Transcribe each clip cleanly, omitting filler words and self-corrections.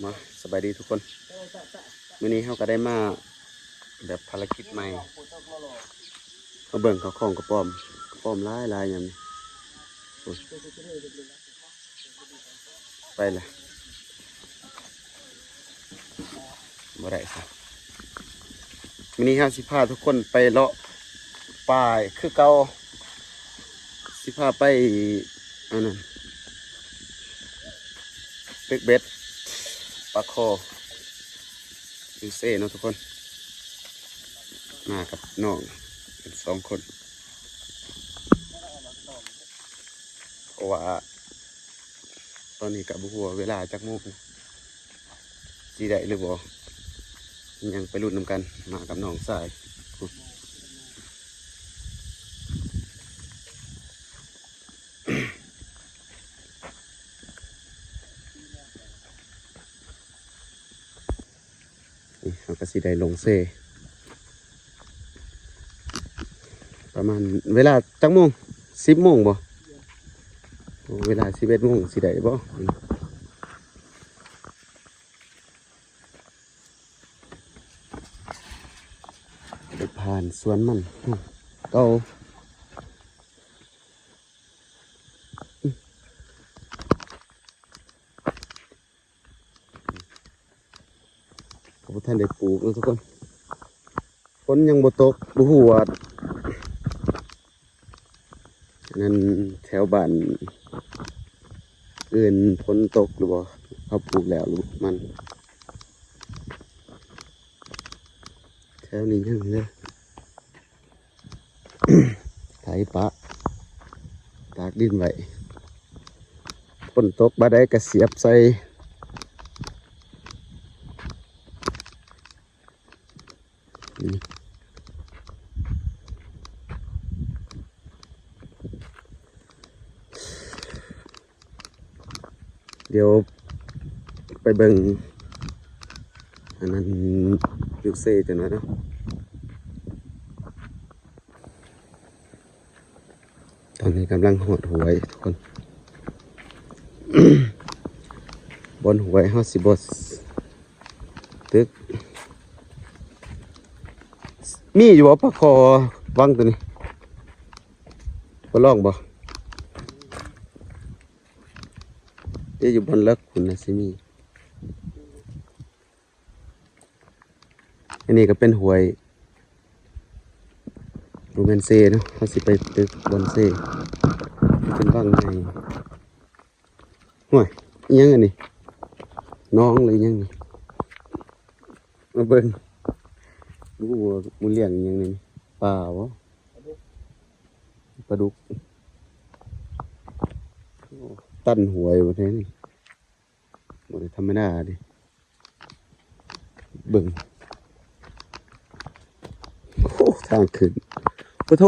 มาสบายดีทุกคนวันนี้เขาก็ได้มาแบบภารกิจใหม่มาเบิ่งเขาของกระป๋อมลายอย่างนี้โอ้ยไปเลยบ่ได้ครับวันนี้สิพาทุกคนไปเลาะป่าคือเก่าสิพาไปอันนั้นตึกเบ็ดปลาคอยูเซ่เนาะทุกคนมากับน้องเป็น2 คนเพราะว่าตอนนี้กับบัวเวลาจักโมงสีได้หรือบ่ยังไปรุ่นนำกันมากับน้องสายนี่เขาก็สีได้ลงเซ่ประมาณเวลาจักโมง10 โมงบ่เวลา11 โมงสีได้บ่ไปผ่านสวนมันเก่าท่านได้ปลูกนะทุกคนฝนยังบ่ตกบ่ฮู้ว่านั่นแถวบ้านอื่นฝนตกหรือบ่เขาปลูกแล้วหรือมันแถวนี้ยังเลย ไถปะตากดินไว้ฝนตกบ่ได้ก็เสียบใส่เดี๋ยวไปเบิ่งอันนั้นยูเซ่จังหน่อยเนาะตอนนี้กำลังหดหวยทุกคน บนหวยเฮาสิบ่ตึกมีอยู่บ่ปลาคอวังตัวนี้บ่ลองบ่อยู่บนเลิกคุณนะสิมีอันนี้ก็เป็นหวยโรแมนเซ่เนาะเขาสิไปตึกบนเซ่เป็นว่างไงห่วยยังอันนี้น้องเลยยังนี่มาเบิ่งดูว่ามูเลี้ยงยังนี่ปลาวะปลาดุกตั้นหวยแบบนี้หมดธรรมดาดิเบิ่งโอ้ทางขึ้นปะโถ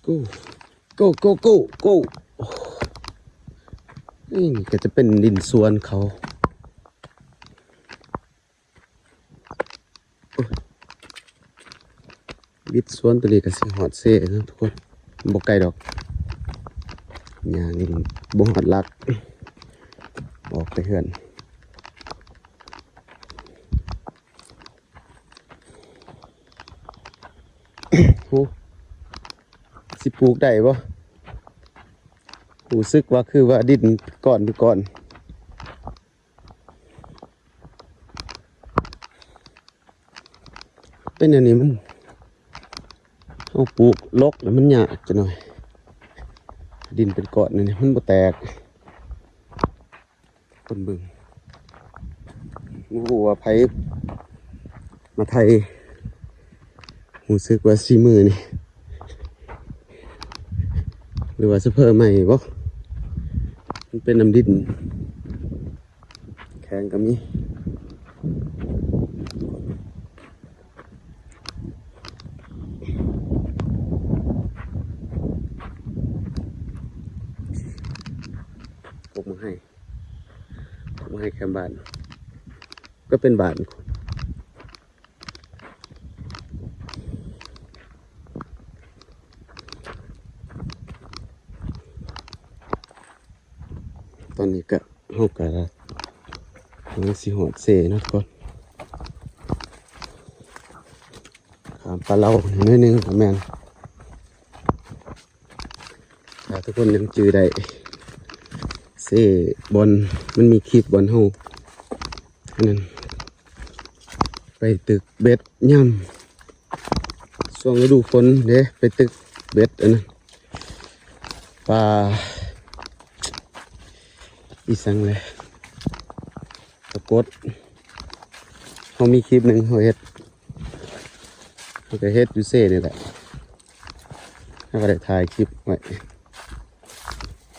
กูนี่ก็จะเป็นดินสวนเขาวิดสวนตัวนี้ก็สิหอดเซ่นะทุกคนบ่ไกลดอกอย่างบ่หอดลักออกไปเฮือนโหสิปลูกได้บ่รู้สึกว่าคือว่าดินก่อนเป็นอันนี้มันเอาปลูกลกแล้วมันยากจะหน่อยดินเป็นก้อนนี่มันบ่แตกคนเบิ่งรู้ว่าไผมาไทยรู้สึกว่าสีมือนี่หรือว่าจะเพิ่มใหม่บ่มันเป็นน้ำดินแข็งก็มีปลูกมาให้แคมบ้านก็เป็นบ้าน อนนี้ก็เฮาก็มันสิหอดเสเนาะทุกคนขามปลาเรานิดนึงครับแม่นถ้าทุกคนยังจือได้เสบอลมันมีคลิปบอลเฮานั่นไปตึกเบ็ดย่ำช่วงฤดูฝนเด้ไปตึกเบ็ดอันนั้นปลาอีสังเลยปรากฏเขามีคลิปหนึ่งเขาเฮ็ดอยู่เซ่นี่แหละเขาก็ได้ถ่ายคลิปไว้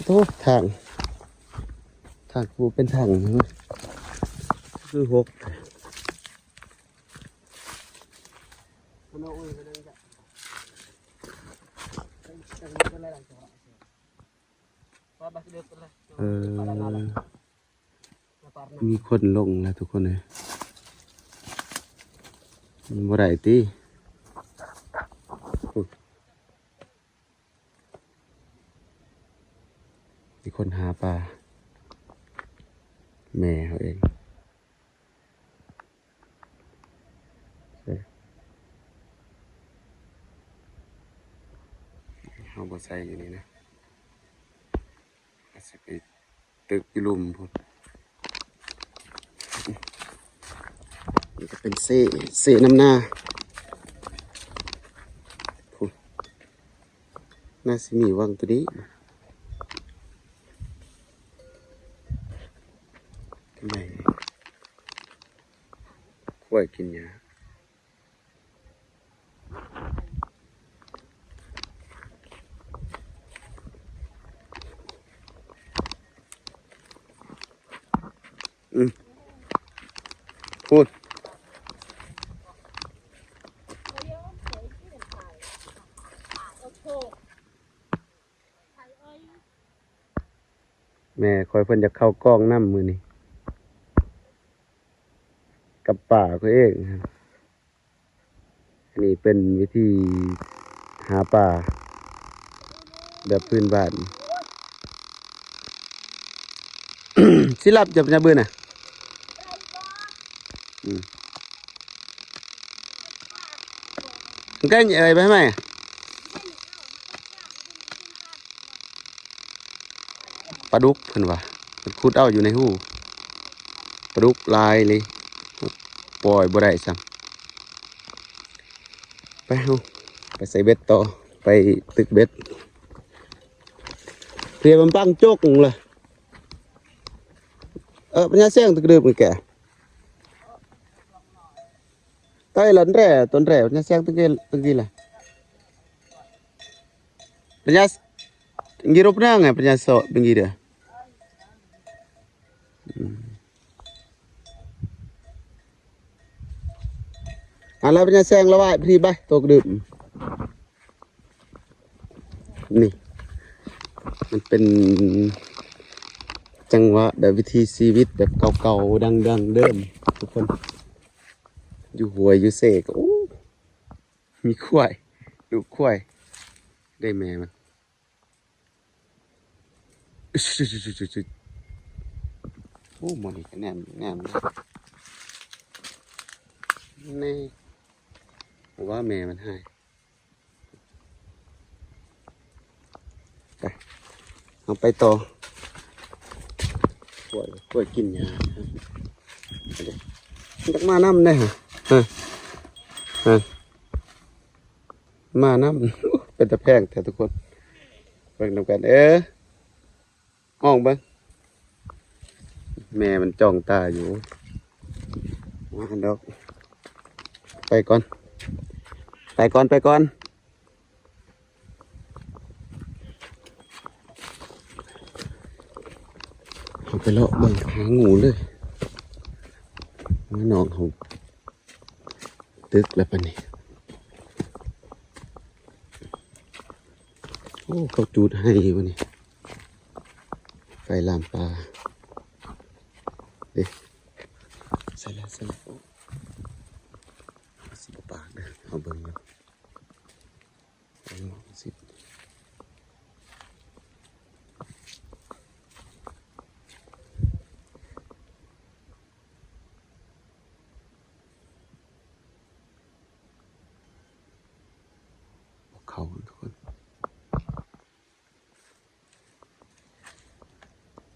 โอ้ทางกูเป็นทางคือหกมีคนลงแล้วทุกคนเลยมันบ่ได้ติมีคนหาปลาแม่เขาเองเขาบ่ใส่อยู่นี่นะอาจจะไปตึกอยู่ลุมพุ่นนี่ก็เป็นเซ่น้ำหน้าพุ่นน่าสิมีวังตัวนี้ทำไมควายกินยาพูดแม่คอยเพิ่นจะเข้ากล้องน้ำมือนี่กับป่าเขาเองครับอันนี้เป็นวิธีหาป่าแบบพื้นบ้าน สิลับจับจะเบื่อน่ะมันก็เอ่ยไปไหมปลาดุกเพิ่นว่ามันขุดเอาอยู่ในหูปลาดุกลายเลยปล่อยบ่ได้ซ้ำไปเฮาไปใส่เบ็ดต่อไปตึกเบ็ดเพียมันปังโจกเลยปัญญาเสียงตึกเดือบมันแก่ใต้หลันแร่ต้นแร่ปัญญาเสียงตึกเลยปัญญาngirup na ngaปัญญาโสเป็นกี่เดืออะไรปัญญาแซงละว่าพี่ไปตกดื่มนี่มันเป็นจังหวะแบบวิธีชีวิตแบบเก่าๆดังเดิมทุกคนอยู่หัวอยู่เสกโอ้มีควายดูควายได้แม่มันโอ้มันนี่แน่นนี่ผมว่าแม่มันให้ไปเอาไปต่อกล้วยกินยาตักมาน้ำได้ฮะมาน้ำเป็นตะแพงแต่ทุกคนเบิ่งนำกันมองเบิ่งแม่มันจ้องตาอยู่มาดอกไปก่อนเอาไปเลาะเบิ่งหางูเลยน้องเขาตึกแล้วปะนี่โอ้เขาจูดให้วะนี่ไฟลามปลาเด็กใส่แล้วสิบปากเด้อเอาเบิ่งกันสิ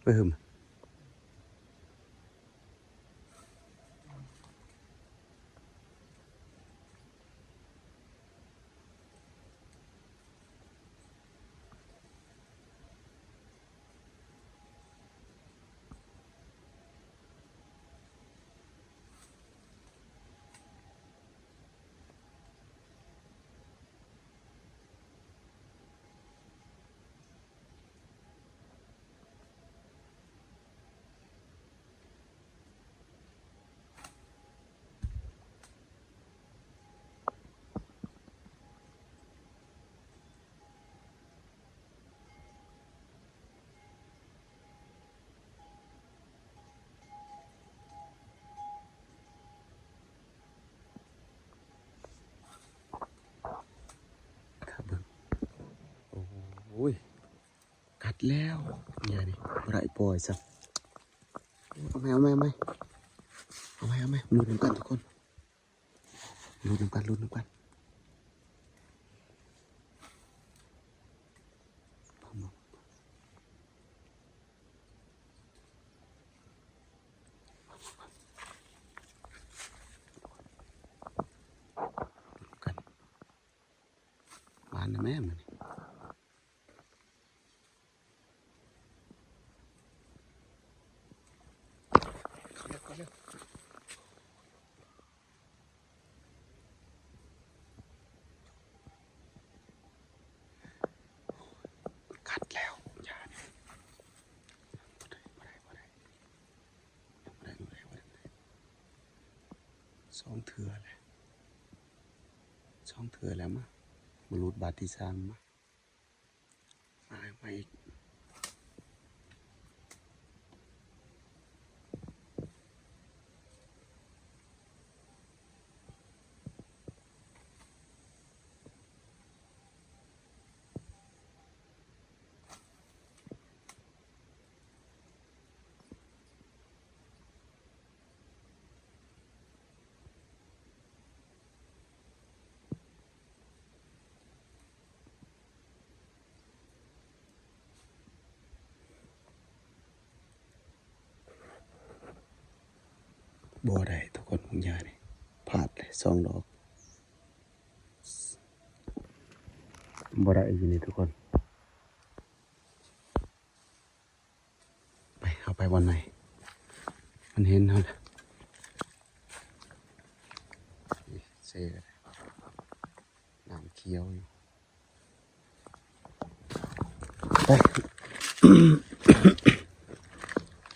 ไปหึมครับเบิ่งโอ้ยกัดแล้วเนี่ยนี่บ่ได้ปล่อยซะเอาไหมเอาไหมเอาไหมเอาไหมเอาไหมลุ้นน้ำกันทุกคนลุ้นน้ำกันลุ้นน้ำกันกันหวานนะแม่มันกัดแล้วอย่าเนี่ยบ่ได้สองเถื่อเลยสองเถื่อแล้วมามรุดบาทที่สามมาอีกบ่ได้ทุกคนของยาเนี่ยพลาดเลยสองดอกบ่ได้อยู่นี่ทุกคนไปเอาไปวันไหนมันเห็นเขาเลยเซ่เลยน้ำเคี้ยวอยู่ไป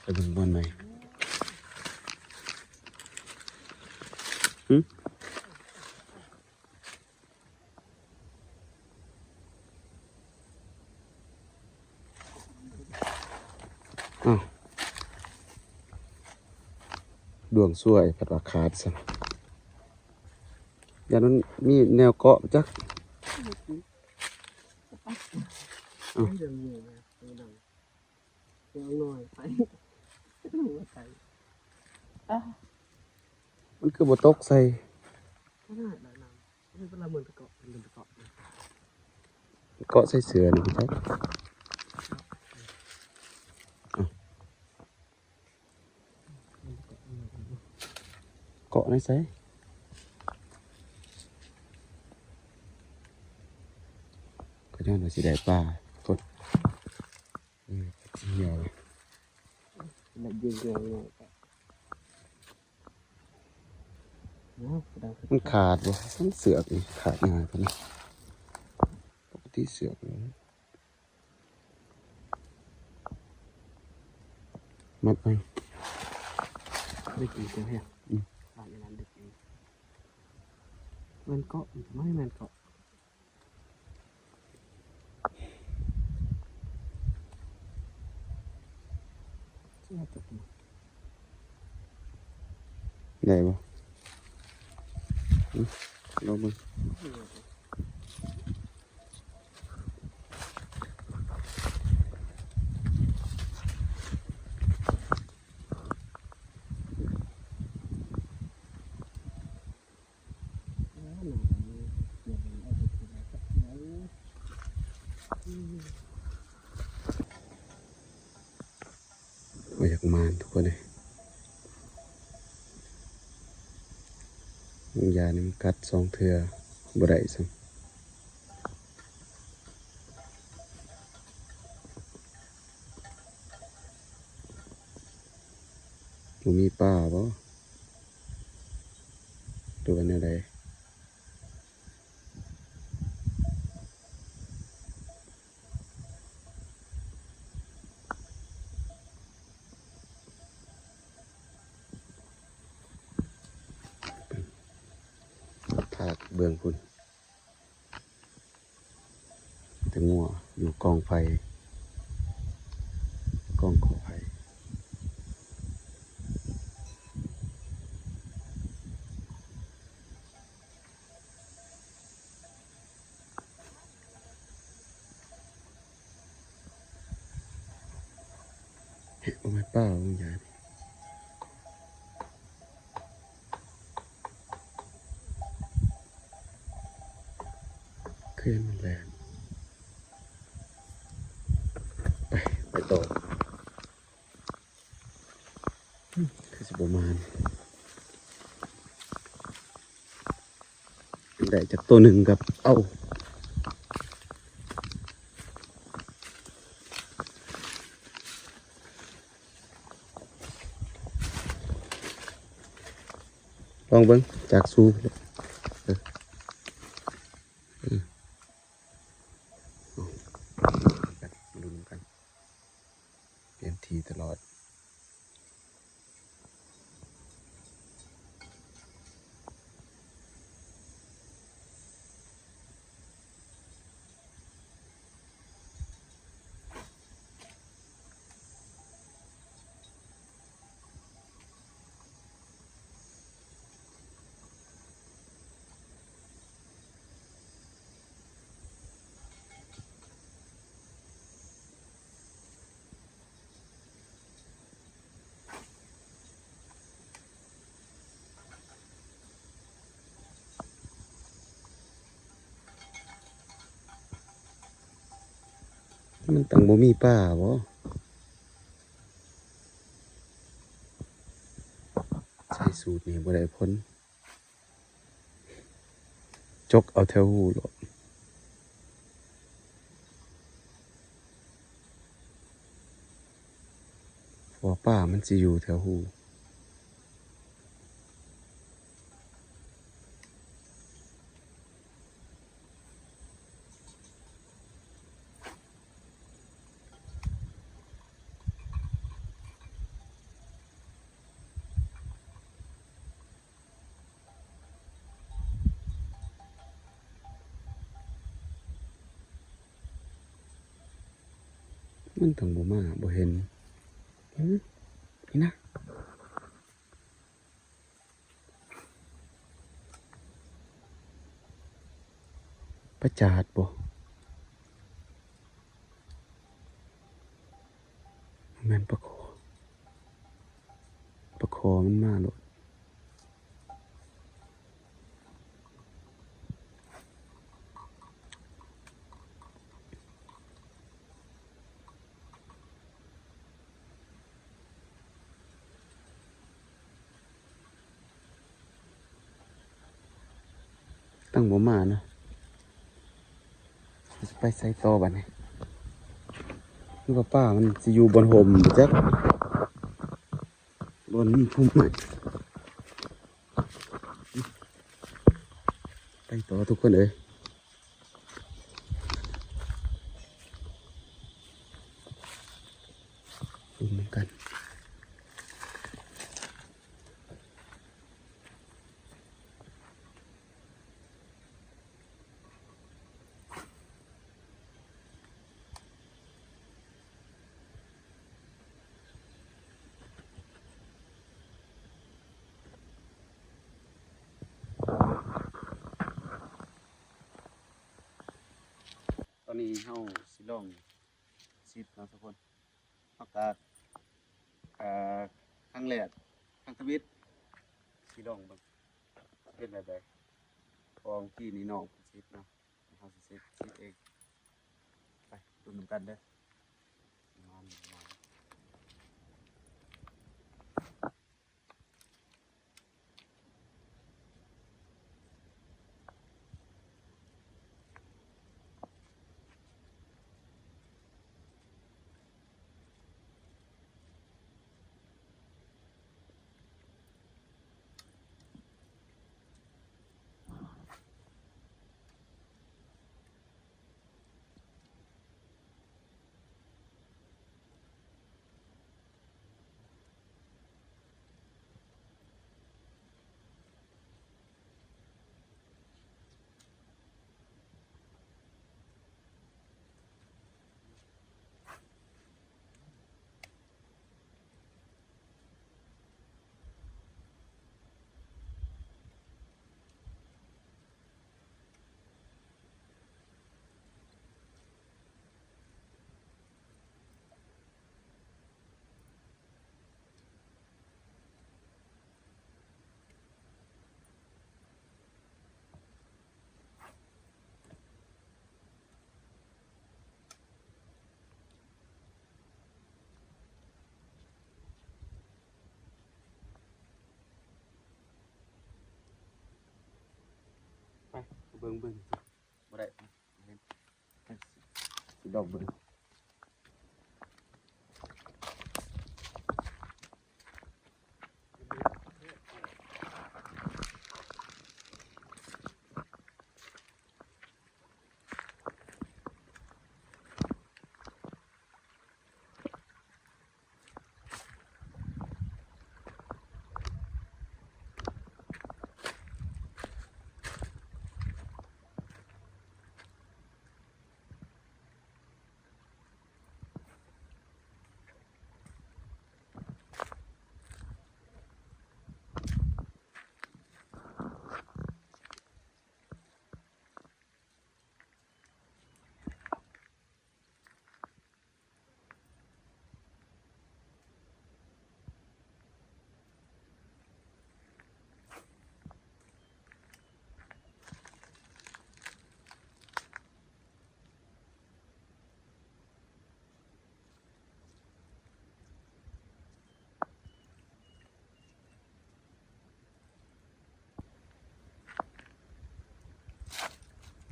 ไปดูบนไหนอ้าวดวงสวยผัดว่าขาดซะอย่านั้นมีแนวเกาะจักอ้าว เดี๋ยวนี้นะเดี๋ยวดังเดี๋ยวหน่อยไปใส่ มันคือบ่ตกใส่ ก็น่าได้นำไม่เป็นไรเหมือนตะเกาะเหมือนตะเกาะ เกาะใส่เสือนี่พี่จักเกาะในใส่ก็ย้อนว่าสิได้ปลากดเหี่ยวเลย แบบยิงเกลียวเนี่ยดัง มันขาดบ่มันเสือกนี่ขาดง่ายปะนะปกติเสือกนี่มัดไป ได้กินใช่ไหมร้านในร้านได้กินมันเกาะไม่มันเกาะเชื่อจุก ได้บ่ลองมึง บ่อยากมานทุกคนเลยยานี่มันกัด2 เทื่อบ่ได้ซ้ำบ่มีป้าบ่ดูว่าแนวใดภาคเบื้องพุ่นแต่งัวอยู่กองไฟกองขอไฟเฮ้ยบ่แม่นป้าบ่ยานี่คือมันแรงไปต่อคือสิประมาณได้จากตัวหนึ่งกับลองเบิ้งจากสูงเลยมาดูกันเปลี่ยนทีตลอดมันตั้งบ่มีป้าบ่ใช้สูตรนี่บ่ได้ผลจกเอาแถวหูโลดเพราะว่าป้ามันสิอยู่แถวหูมันตั้งบ่มาบ่เห็นนี่นะประจาดบ่แม่นประคอมันมาโลดตั้งบ่มานะจะไปใส่ต่อบัดนี้คือว่าป้ามันสิอยู่บนห่มบ่จักบนพุ่มไม้ไปต่อทุกคนเอ้ยดูเหมือนกันตอนนี้เฮาสิลองซิดเนาะทุกคนเฮาก็เอ่อครั้งแรกครั้งทวิตสิลองเบิ่งเป็นแบบใดพอกี้นี่น้องซิดเนาะเฮาสิซิดเองไปดูนำกันเด้อ เบิ่งบ่ได้สิดอกเบิ่ง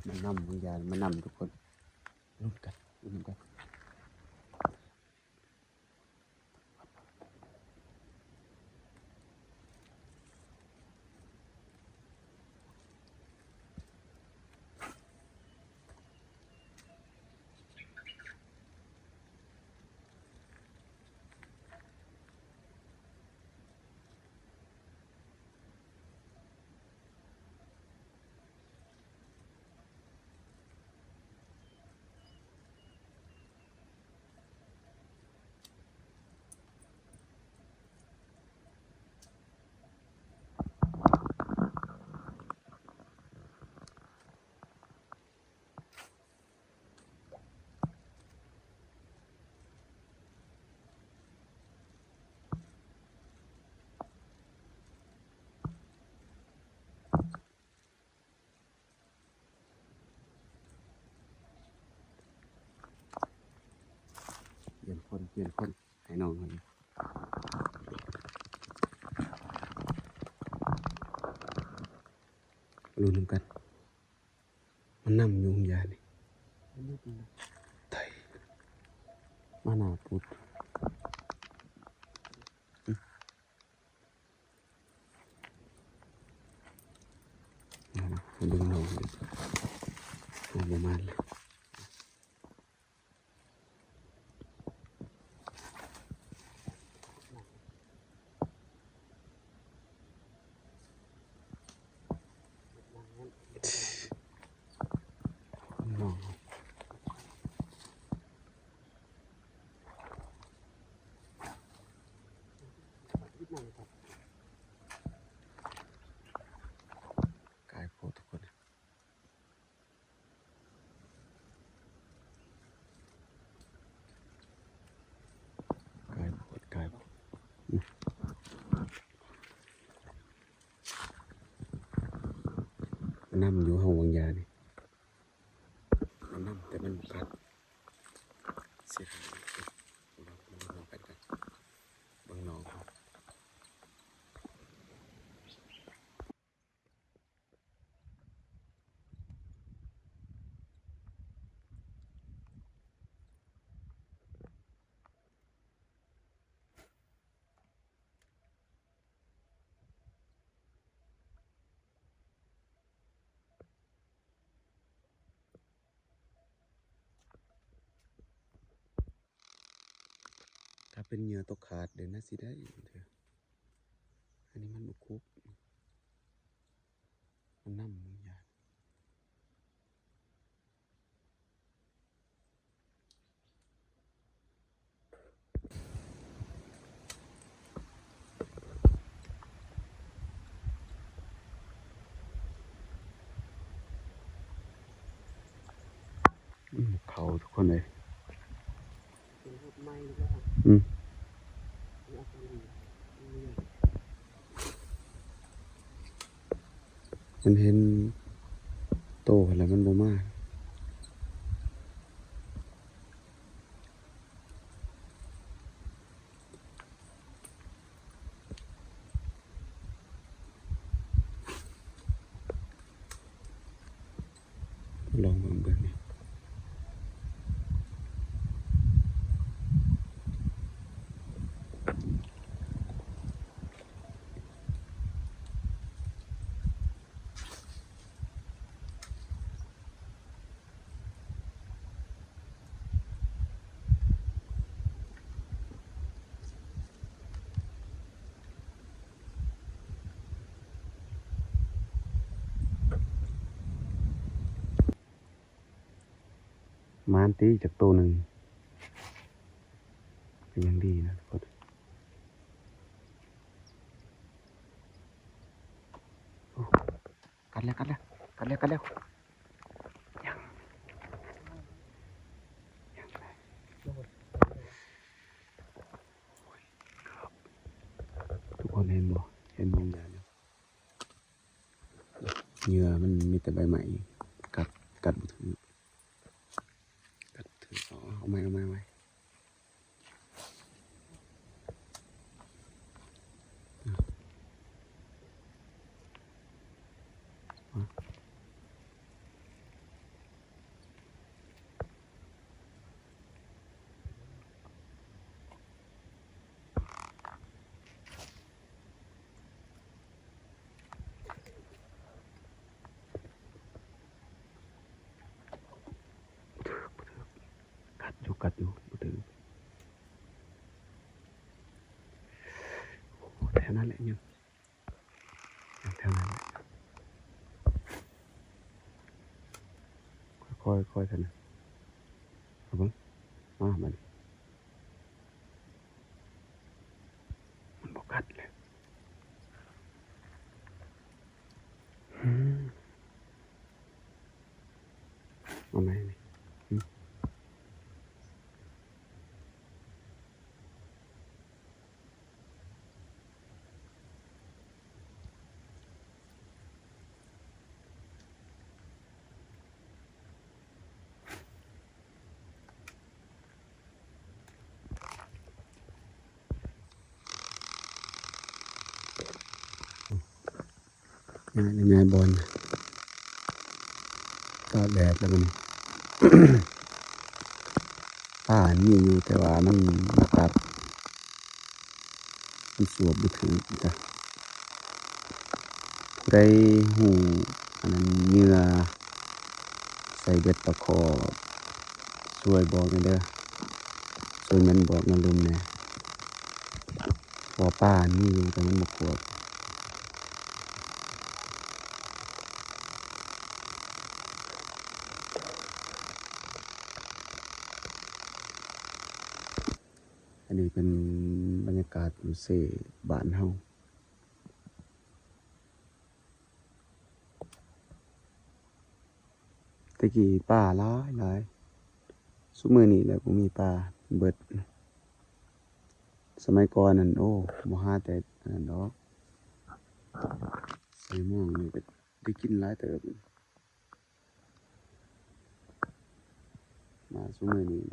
มันนำวิญญาณมันนำทุกคนลุ้นกันลุ้นกันเปลี่ยนคนให้น้องคนนี้ลุ้นกันมันนำอยู่วิญญาณนี่ไทยมาหนาพุดดึงน้องเลยเอาประมาณเลยน้องกายโพทุกคนกายโพมันนำอยู่ห้องวิญญาณนี่มันนำแต่มันกัดเสียมันลงไปกันบางน้องถ้าเป็นเหยื่อตกขาดเดี๋ยวน่าสิได้เถอะอันนี้มันบุคุบมันนำวิญญาณเขาทุกคนเลยอืมมันเห็นโตแล้วมันบ่มาก ลองเบิ่งนี่มานตีจากตัวหนึ่งเป็นยังดีนะทุกคนโอ้กัดแล้วยังทุกคนเห็นบ่เห็นบ่เหยื่อมันมีแต่ใบใหม่กัดบ่ถือเอาไม้กัดอยู่บ่ถือโอ้แถวนั้นแหละยังแถวนั้นแหละค่อยๆเถอะนะเอาเบิ่งมามันบ่กัดเลยอืมเอาไหมนี่ง่ายบอลก็แดดแล้วมัน ป่านี่อยู่แต่ว่ามันอากาศมันสวบบ่ถึงจ้ะผู้ใดหูอันนั้นเหงื่อใส่เบ็ดปลาคอช่วยบอกหน่อยเด้อช่วยมันบอกมันลุมแหน่เพอป่านี่อยู่แต่มันบ่ขวบอันนี้เป็นบรรยากาศอยู่เสบ้านเฮาตะกี้ป่าหลายซุมื้อนี้แหละบ่มีป่าเบิดสมัยก่อนนั่นโอ้บ่หาแต่อันนั้นดอกใส่ม่วงนี่ก็ได้กินหลายเติบมาซุมื้อนี้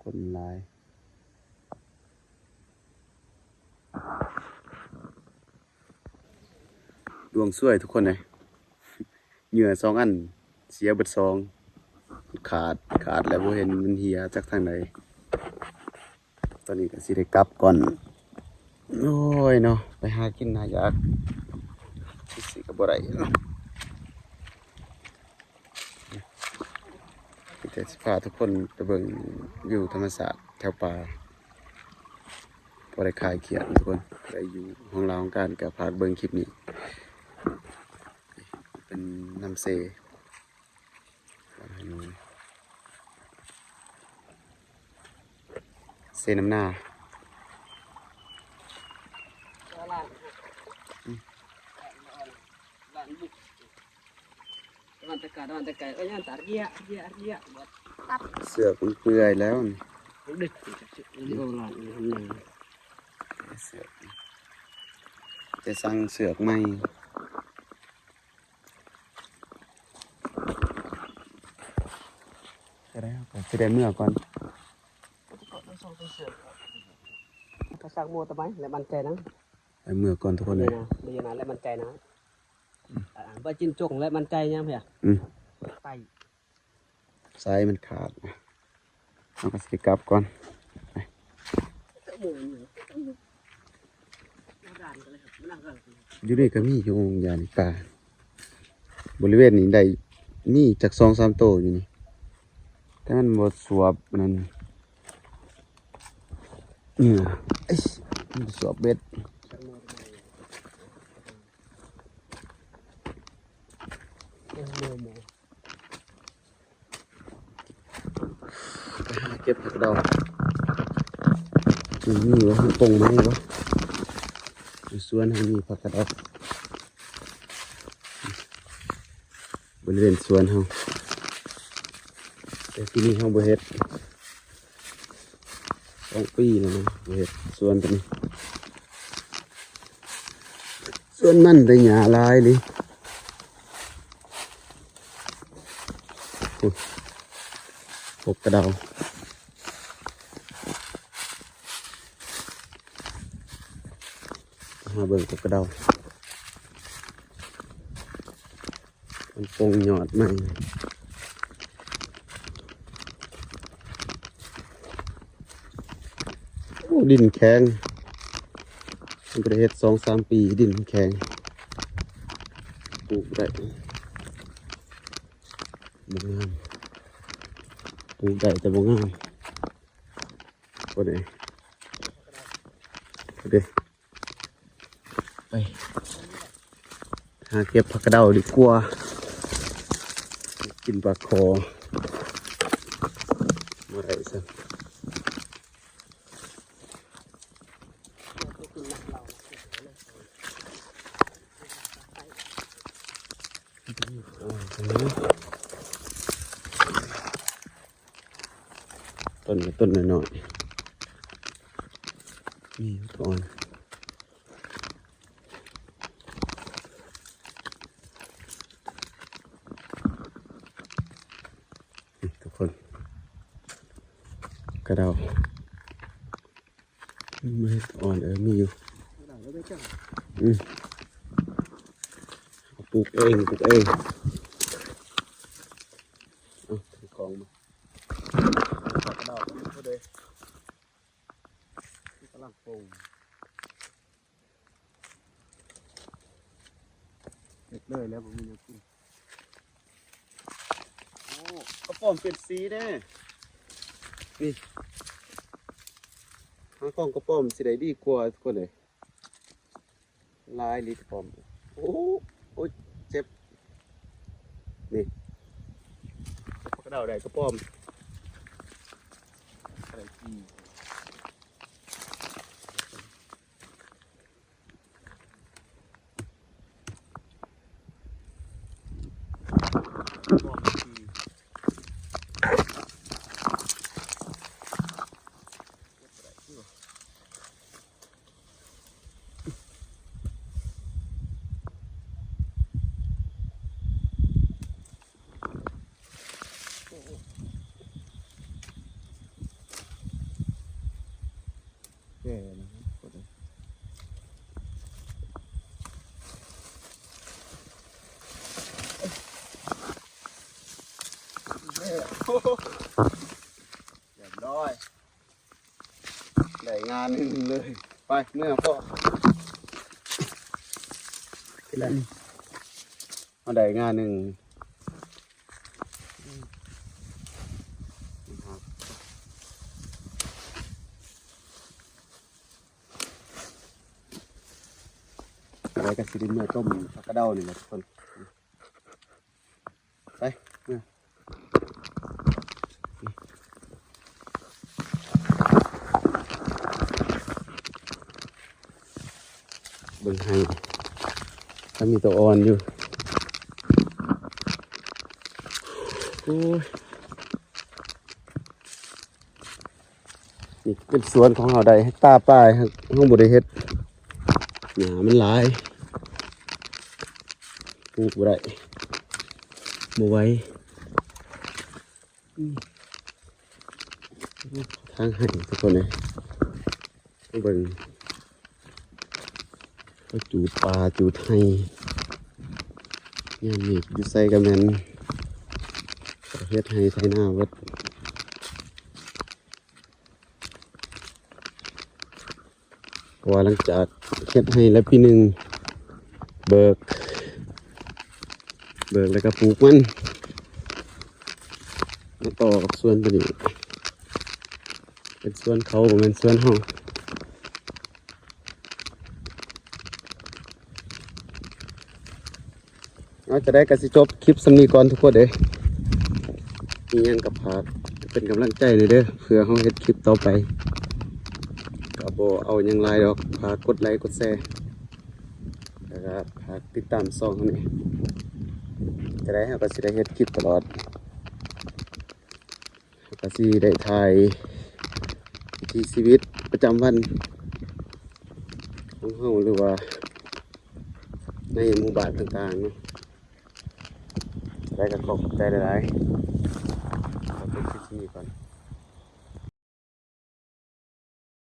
คนหลายดวงสวยทุกคนเลยเหงื่อ2 อันเสียเบิด2ขาดแล้วบ่เห็นมันเหี่ยจากทางใดตอนนี้ก็สิได้กลับก่อนโอ้ยเนาะไปหากินหายากสิก็บ่ได้เนาะแต่สิพาทุกคนไปเบิ่งวิวธรรมชาติแถวป่าพอได้คลายเครียดทุกคนได้อยู่ห้องเราของการกับพากเบิ่งคลิปนี้เป็นน้ำเซน้ำหน้าวันตะการเอ้ยยันตาเกียบด เสือกมันเปื่อยแล้วนี่ ดึกนี่โบราณนี่ทำยัง เสือกจะสั่งเสือกใหม่จะได้ก็จะได้เมื่อก่อน ก็สักโมตะไมและมันใจนะ ไปเมื่อก่อนทุกคนเลย นะไม่ยานและมันใจนะบ่จินจงและมันใจยังเพีย ไต สายมันขาดเอาก็สิกลับก่อน หมูอยู่ด่านกันเลยครับมานั่งกัน อยู่นี่ก็มีอยู่ยาในป่าบริเวณนี้ได้มีจาก2-3โตวอยู่นี่แต่มันบ่สวบนั่นเอ้ยมันบ่สวบเบ็ด กันมาทำไมหมู ไปหาเก็บผักดอกมันมีวะมันตรงไหมวะอยู่สวนทางนี้ผักกระดอกบริเวณสวนเฮาแต่ที่นี่เฮาบ่เฮ็ด2 ปีแล้วนะบ่เฮ็ดสวนตัวนี้สวนมันได้หญ้าหลายเลยพบกระเดาหาเบิ่งพบกระเดามันปงหยอดใหม่โอ้ดินแข็งมันประเทศ2-3 ปีดินแข็งปลูกได้บ่งามปลูกได้แต่บ่งามก็ได้ก็ได้ไปหาเก็บผักกระเดาดีกว่ากินปลาคอมาได้ซะต้นก็ต้นหน่อยๆนี่ต้นนี่ทุกคนกระเดาไม่อ่อนมีอยู่ปลูกเองเอาถือกองมาผักกระเดาเขาเลยกำลังปลูกเด็ดเลยแล้วผมมีเนื้อกินโอ้กระป๋อมเป็นสีแน่นี่ทางกล้องกระป๋อมสีใดดีกว่าทุกคนเลยลายลิตรปอมโอ้โอ้เจ็บนี่กระเดาได้กระป๋อมอะไรกีแก่นะครับเรียบร้อยได้งานหนึ่งเลยไปเมื่อพ่อที่นั่นมาได้งานหนึ่งอะไรกันสิเมื่อต้มผักกระเดานี่แหละทุกคนไปเมื่อเบิ่งให้ถ้ามีตัวอ่อนอยู่โอ้ยนี่เป็นสวนของเราได้ให้ตาป้ายห้องบริเฮ็ดหญ้ามันหลายปลูกบ่ได้บ่ไหวทางให้ทุกคนเลยเบิ่งก็จูดปลาจูดไห้ยามนี้อยู่ใส่กันแม่น เฮ็ดให้ไถนาเบิดเพราะว่าหลังจากเฮ็ดให้แล้วปีหนึ่งเบิกแล้วก็ปลูกมันมาต่อกับสวนตัวนี้เป็นสวนเขาบ่แม่นสวนเฮาเอาจะได้กสิจบคลิปสำนีก่อนทุกคนเด้อมีหยังกับพากเป็นกำลังใจเลยเด้อเพื่อเฮาเฮ็ดคลิปต่อไปก็บ่เอาหยังหลายดอกพากกดไลค์กดแชร์แล้วก็พากติดตามช่องเฮานี่จะได้เฮาก็สิได้เฮ็ดคลิปตลอดเฮาก็สิได้ถ่ายวิถีชีวิตประจำวันของเฮาหรือว่าในหมู่บ้านต่างๆเนาะได้กับขอบใจหลายๆขอบคุณที่นี่ก่อน